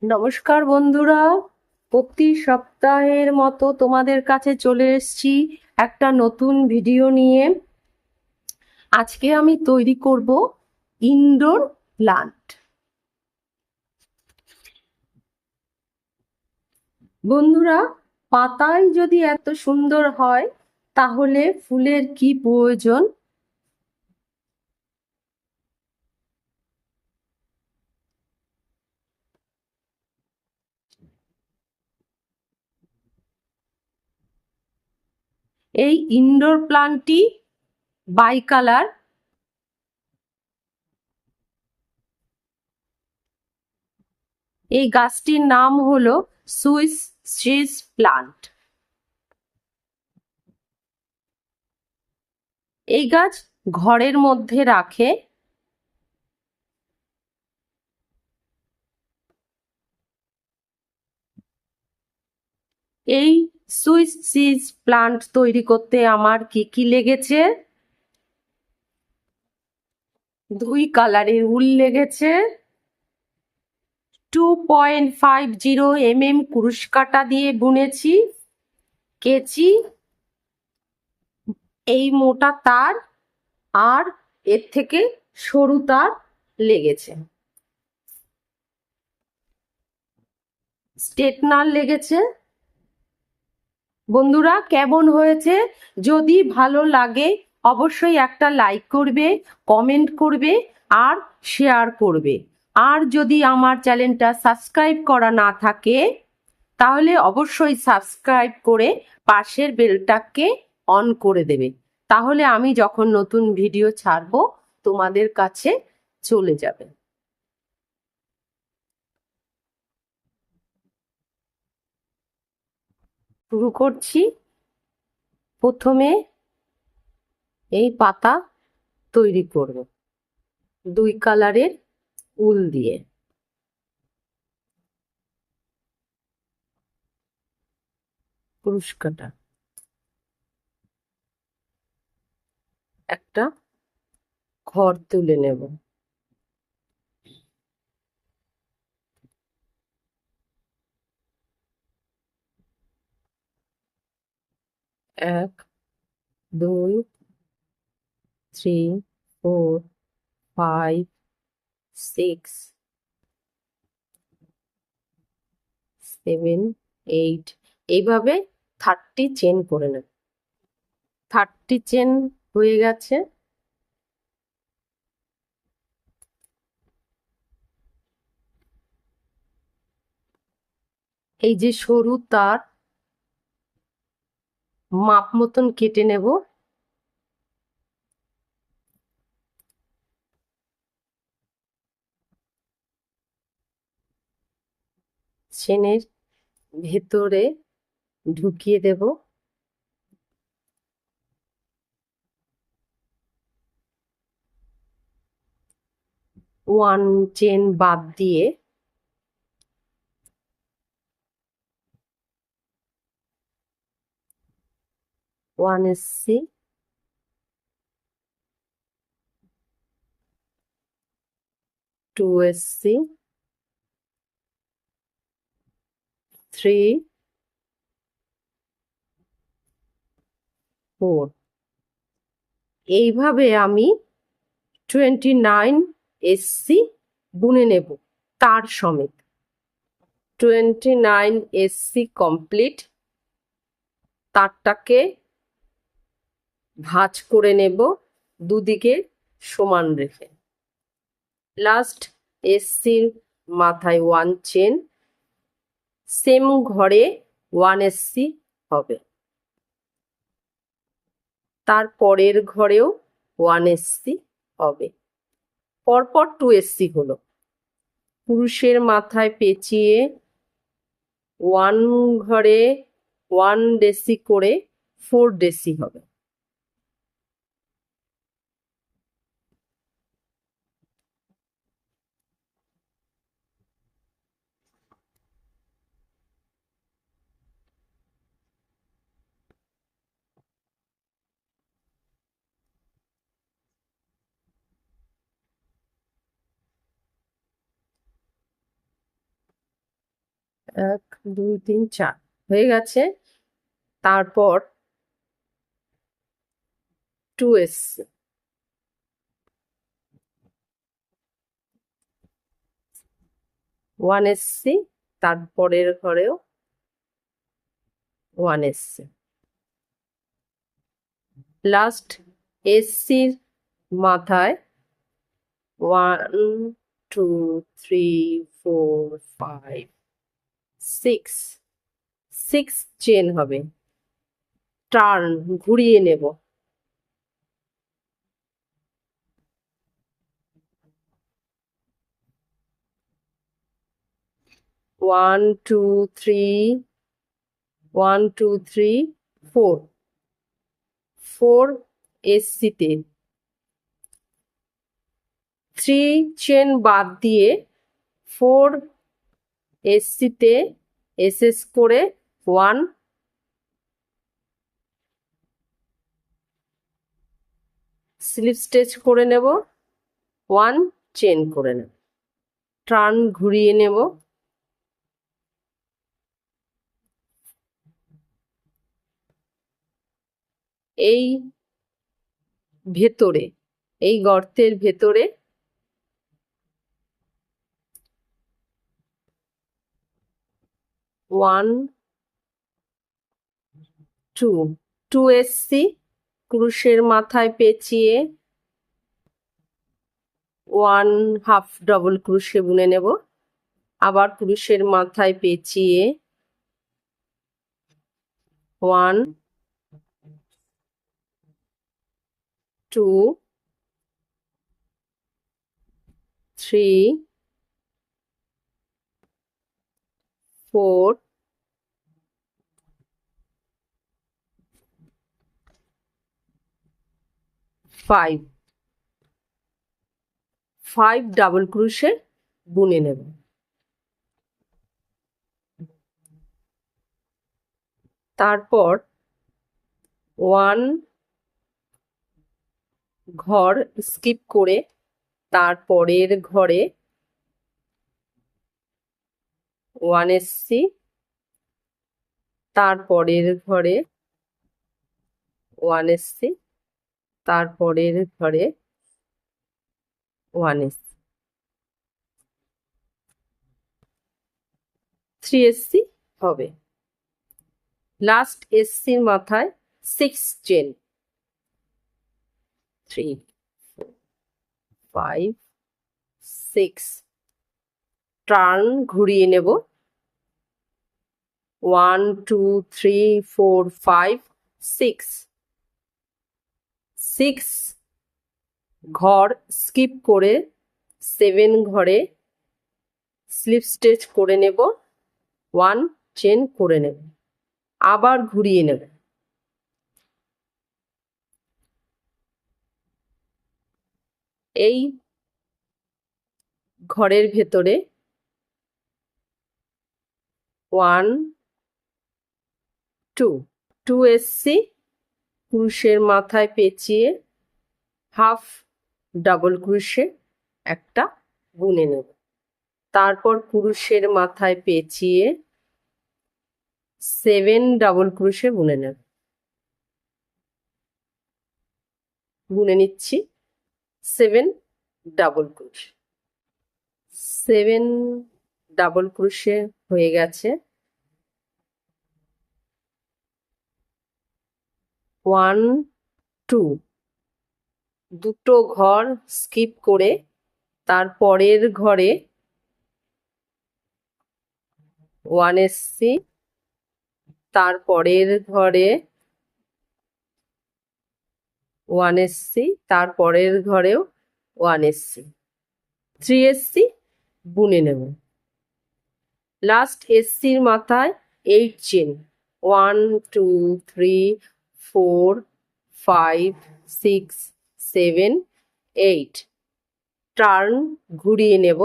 নমস্কার বন্ধুরা, প্রতি সপ্তাহের মতো তোমাদের কাছে চলে এসেছি একটা নতুন ভিডিও নিয়ে। আজকে আমি তৈরি করব ইনডোর প্লান্ট। বন্ধুরা, পাতাই যদি এত সুন্দর হয় তাহলে ফুলের কি প্রয়োজন। এই ইনডোর প্লান্টটি বাই কালার। এই গাছটির নাম হলো সুইস চিজ প্লান্ট। এই গাছ ঘরের মধ্যে রাখে। এই সুইস চিজ প্লান্ট তৈরি করতে আমার কি কি লেগেছে? 2 কালারের উল লেগেছে, 2.50 কুরুশ কাঁটা দিয়ে বুনেছি, কেচি, এই মোটা তার আর এর থেকে সরু তার লেগেছে, স্ট্রেটনার লেগেছে। বন্ধুরা, কেমন হয়েছে? যদি ভালো লাগে অবশ্যই একটা লাইক করবে, কমেন্ট করবে আর শেয়ার করবে। আর যদি আমার চ্যানেলটা সাবস্ক্রাইব করা না থাকে তাহলে অবশ্যই সাবস্ক্রাইব করে পাশের বেলটাকে অন করে দেবে। তাহলে আমি যখন নতুন ভিডিও ছাড়বো তোমাদের কাছে চলে যাবে। শুরু করছি। প্রথমে এই পাতা তৈরি করব 2 কালারের উল দিয়ে। কুরুশ কাঁটা, একটা ঘর তুলে নেব। এক, 2, 3, 4, 5, 6, 7, 8, এইভাবে 30 চেন করে নেব। 30 চেন হয়ে গেছে। এই যে সরু তার মাপ মতন কেটে নেব। চেনের ভেতরে ঢুকিয়ে দেব। 1 চেন বাদ দিয়ে 1 এসসি, 2 এসসি, 3, 4। এইভাবে আমি 29 এসসি বুনে নেব তার সমেত। 29 এসসি কমপ্লিট। তারটাকে ভাঁজ করে নেব দুদিকে সমান রেখে। লাস্ট এসসির মাথায় 1 চেন, সেম ঘরে 1 এসসি হবে। তার পরের ঘরেও 1 এসসি হবে। পরপর 2 এসসি হলো। পুরুষের মাথায় পেঁচিয়ে 1 ঘরে 1 ডেসি করে 4 ডেসি হবে। 1 2 3 4 হয়ে গেছে। তারপর 2 এসছে, 1 এসছি, তারপরের ঘরেও 1 এসছে। লাস্ট এসসির মাথায় 1 2 3 4 5 6 6 চেন হবে। টার্ন ঘুরিয়ে নেব। 1 2 3 1 2 3 4 4 এসসিতে 3 চেন বাদ দিয়ে 4 এসসিতে এসএস করে 1 স্লিপ স্টিচ করে নেব, 1 চেন করে নেব, টার্ন ঘুরিয়ে নেব। এই ভেতরে, এই গর্তের ভেতরে 1 2 2 এসসি, ক্রুশের মাথায় পেঁচিয়ে 1 হাফ ডবল ক্রুশে বুনে নেব। আবার ক্রুশের মাথায় পেঁচিয়ে 1 2 3 4 5 5 ডাবল ক্রুশে বুনে নেব। তারপর 1 ঘর স্কিপ করে তারপরের ঘরে 1 এসসি, তারপরের ঘরে 1 এসসি, তারপরের ঘরে 1 এসসি, 3 এসসি হবে। লাস্ট এসসির মাথায় 6 চেন, 3 5 6, টার্ন ঘুরিয়ে নেব। 1 2 3 4 5 6, 6 ঘর স্কিপ করে 7 ঘরে স্লিপ স্টিচ করে নেব, 1 চেন করে নেব, আবার ঘুরিয়ে নেব। এই ঘরের ভেতরে 1 2 2 এসসি, ক্রুশের মাথায় পেঁচিয়ে হাফ ডাবল ক্রুশে একটা বুনে নেব। তারপর ক্রুশের মাথায় পেঁচিয়ে 7 ডাবল ক্রুশে বুনে নেব। বুনে নিচ্ছি 7 ডাবল ক্রুশ। 7 ডাবল ক্রুশে হয়ে গেছে। 1 2 দুটো ঘর স্কিপ করে তারপরের ঘরে 1 এসসি, তারপরের ঘরে 1 এসসি, তারপরের ঘরেও 1 এসসি, 3 এসসি বুনে নেব। লাস্ট এসসির মাথায় 8 চেন, 1 2 3 4 5 6 7 8, টার্ন ঘুরিয়ে নেব।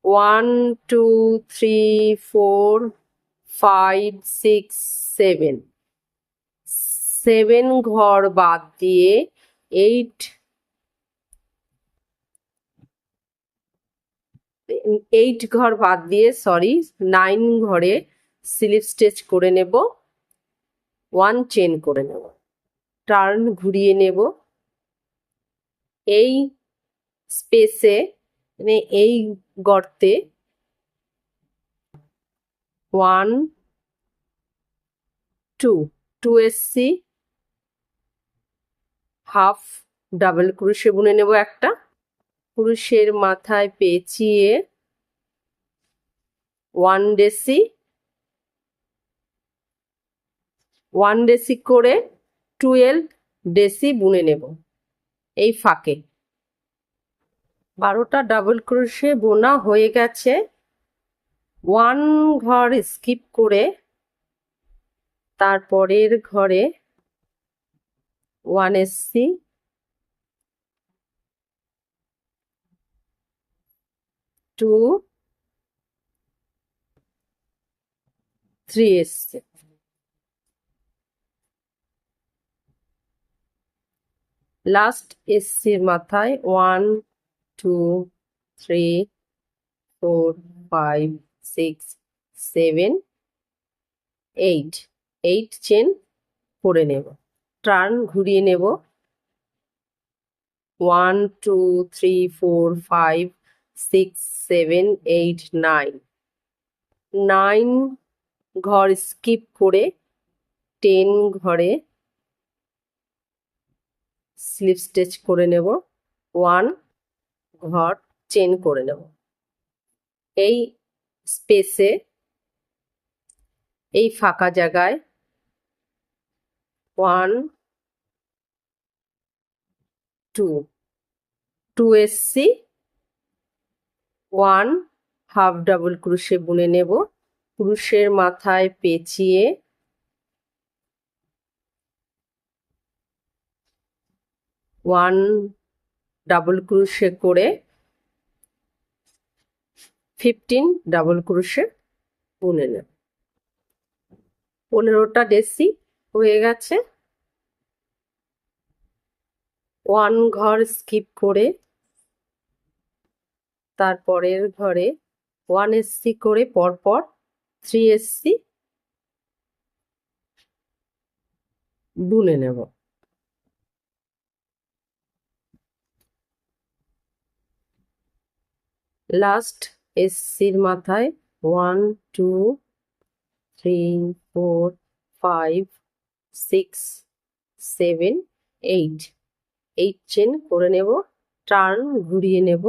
1 2 3 4 5 6 7, 7 ঘর বাদ দিয়ে 8 8 ঘর বাদ দিয়ে, সরি, 9 ঘরে স্লিপ স্টিচ করে নেব, 1 চেন করে নেব, টার্ন ঘুরিয়ে নেব। এই স্পেসে মানে এই গর্তে 1 2 এসছি, হাফ ডাবল ক্রোশে বুনে নেব একটা, ক্রোশের মাথায় পেঁচিয়ে 1 ডেসি 1 ডেসি করে 12 ডেসি বুনে নেব। এই ফাঁকে 12টা ডাবল ক্রোশে বোনা হয়ে গেছে। 1 ঘর স্কিপ করে তারপরের ঘরে 1 এসছি, 2 3 এসছে, লাস্ট এসসির মাথায় 1 2 3 4 5 6 7 8 চেন করে নেব, টার্ন ঘুরিয়ে নেব। 1 2 3 4 5 6 7 8 9 ঘর স্কিপ করে 10 ঘরে স্লিপ স্টিচ করে নেব, 1 ঘর চেন করে নেব। এই স্পেসে এই ফাঁকা জায়গায় 1 2 এসছি, 1 হাফ ডাবল ক্রোশে বুনে নেব, ক্রোশের মাথায় পেঁচিয়ে 1 ডাবল ক্রোশে করে 15 ডাবল ক্রোশে বুনে নেব। 15টা ডেসি হয়ে গেছে। 1 ঘর স্কিপ করে তারপরের ঘরে 1 এসসি করে পরপর 3 এসসি বুনে নেব। লাস্ট এসসির মাথায় 1 2 3 4 5 6 7 8 চেন করে নেব, টার্ন ঘুরিয়ে নেব।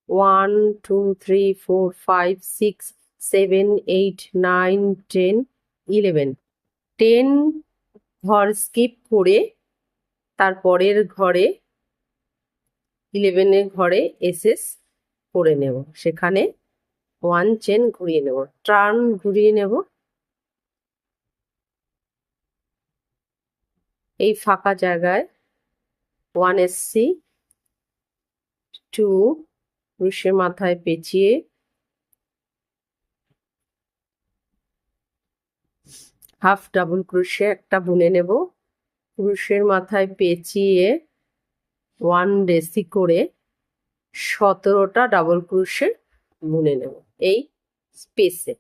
1 2 3 4 5 6 7 8 9 10 11 10 ঘর স্কিপ করে তারপরের ঘরে 11 এর ঘরে এসএস করে নেব, সেখানে 1 চেন ঘুরিয়ে নেব, টার্ন ঘুরিয়ে নেব। এই ফাঁকা জায়গায় 1 এসসি, 2 ক্রোশের মাথায় পেঁচিয়ে হাফ ডাবল ক্রোশে একটা বুনে নেব, ক্রোশের মাথায় পেঁচিয়ে 1 ডেসি করে 17টা ডাবল ক্রোশে বুনে নেব। এই স্পেসে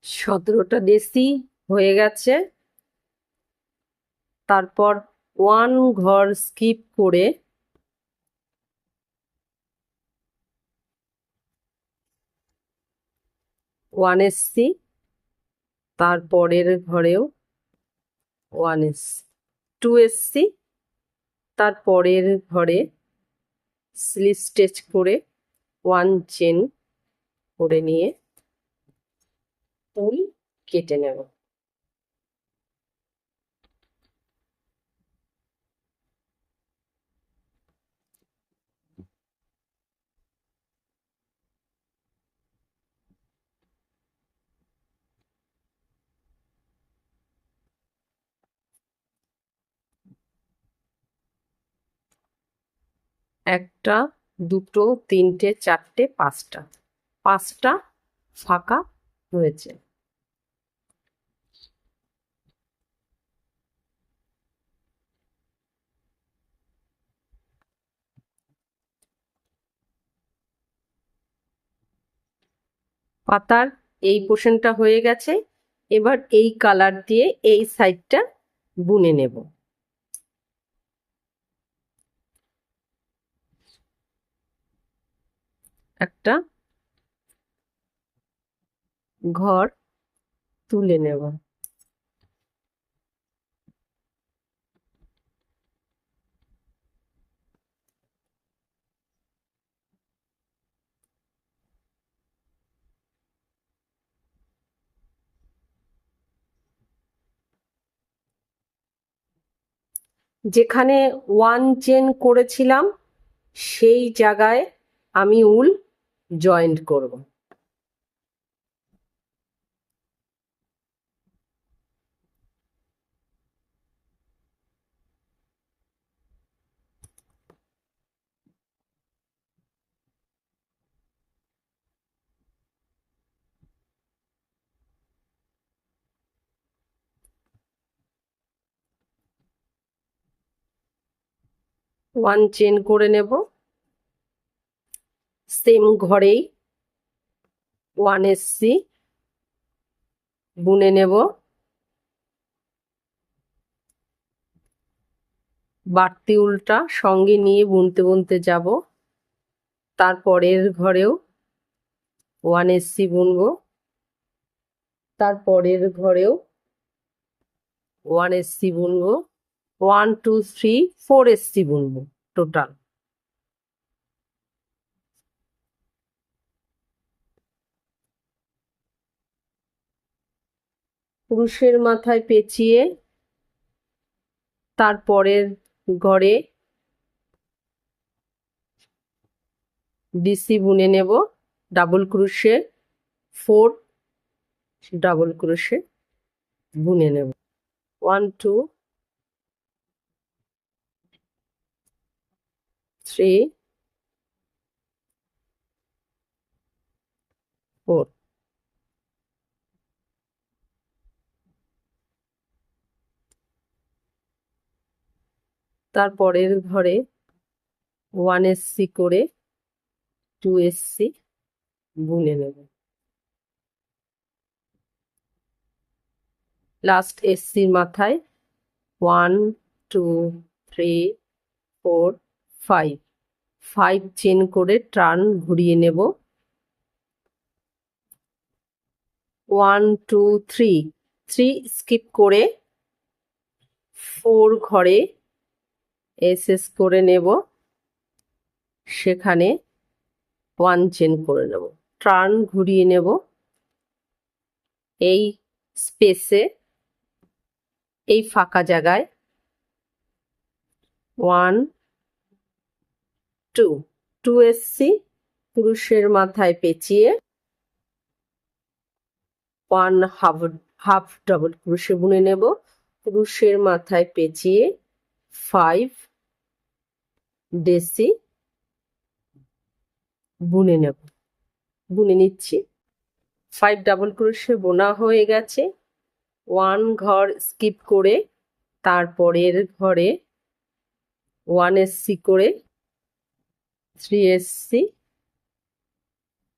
17টা ডেসি হয়ে গেছে। তারপর 1 ঘর স্কিপ করে 1 এসসি, তারপরের ঘরেও 1 এসসি, 2 এসসি, তারপরের ঘরে স্লিপ স্টিচ করে 1 চেন করে নিয়ে ফুল কেটে নেব। একটা, দুটো, তিনটে, চারটে, পাঁচটা ফাঁকা হয়েছে। পাতার এই পোর্শনটা হয়ে গেছে। এবার এই কালার দিয়ে এই সাইডটা বুনে নেব। একটা ঘর তুলে নেব। যেখানে ওয়ান চেন করেছিলাম সেই জায়গায় আমি উল জয়েন্ট করব। ওয়ান চেন করে নেব। সেম ঘরেই 1 এসসি বুনে নেব। বাড়তি উলটা সঙ্গে নিয়ে বুনতে বুনতে যাব। তারপরের ঘরেও 1 এসসি বুনবো। তারপরের ঘরেও 1 এসসি বুনবো। 1 2 3 4 এসসি বুনবো টোটাল। পুরুষের মাথায় পেঁচিয়ে তারপরের ঘরে ডিসি বুনে নেব। ডাবল ক্রোশে 4 ডাবল ক্রোশে বুনে নেব। 1 2 3 4। তারপরের ঘরে 1 এসসি করে 2 এসসি বুনে নেব। লাস্ট এসসির মাথায় 1 2 3 4 5 5 চেন করে টার্ন ঘুরিয়ে নেব। 1 2 3 3 স্কিপ করে 4 ঘরে এসএস করে নেব। সেখানে 1 চেন করে নেব। টার্ন ঘুরিয়ে নেব। এই স্পেসে এই ফাঁকা জায়গায় 1 2 2 এসসি পুরুষের মাথায় পেঁচিয়ে 1 হাফ ডাবল ক্রোশে বুনে নেব। পুরুষের মাথায় পেঁচিয়ে 5 ডেসি বুনে নেব। বুনে নিচ্ছি। 5 ডাবল ক্রোশে বোনা হয়ে গেছে। 1 ঘর স্কিপ করে তারপরের ঘরে 1 এসসি করে 3 এসসি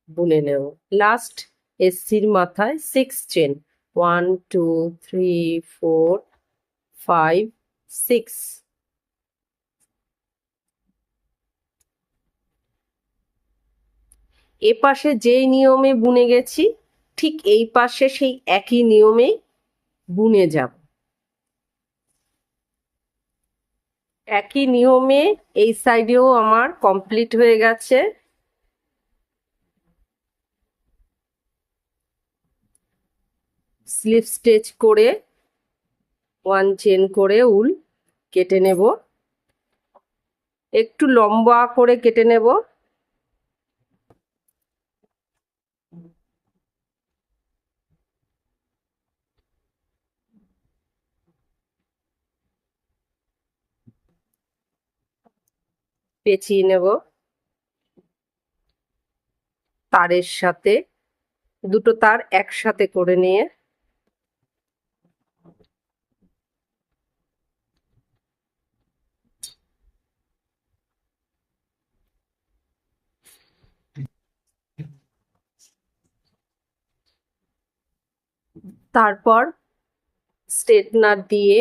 বুনে নেব। লাস্ট এসসির মাথায় 6 চেন 1 2 3 4 5 6। এ পাশে যেই নিয়মে বুনে গেছি ঠিক এই পাশে সেই একই নিয়মে বুনে যাব। একই নিয়মে এই সাইডেও আমার কমপ্লিট হয়ে গেছে। স্লিপ স্টিচ করে 1 চেন করে উল কেটে নেব। একটু লম্বা করে কেটে নেব। পেঁচিয়ে নেব। তারের সাথে দুটো তার একসাথে করে নিয়ে তারপর স্ট্রেটনার দিয়ে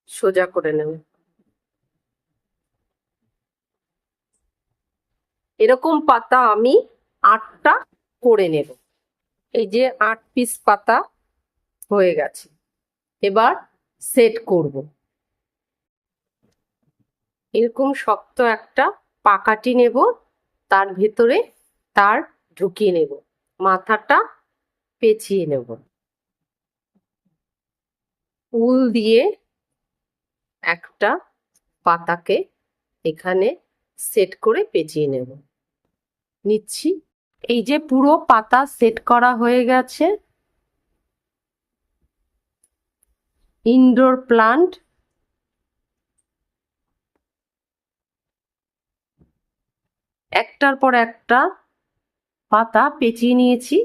সোজা করে নেব। এরকম পাতা আমি 8টা করে নেব। এই যে 8 পিস পাতা হয়ে গেছে। এবার সেট করব। এরকম শক্ত একটা পাকাটি নেব, তার ভেতরে তার ঢুকিয়ে নেব, মাথাটা পেঁচিয়ে নেব। উল দিয়ে একটা পাতাকে এখানে সেট করে পেঁচিয়ে নেব নিচ্ছি। এই যে পুরো পাতা সেট করা হয়ে গেছে। ইনডোর প্লান্ট একটার পর একটা পাতা পেঁচিয়ে নিয়েছি।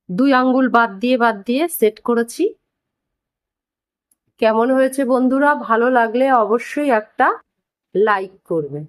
দুই আঙ্গুল বাদ দিয়ে সেট করেছি। কেমন হয়েছে বন্ধুরা? ভালো লাগলে অবশ্যই একটা লাইক করবে।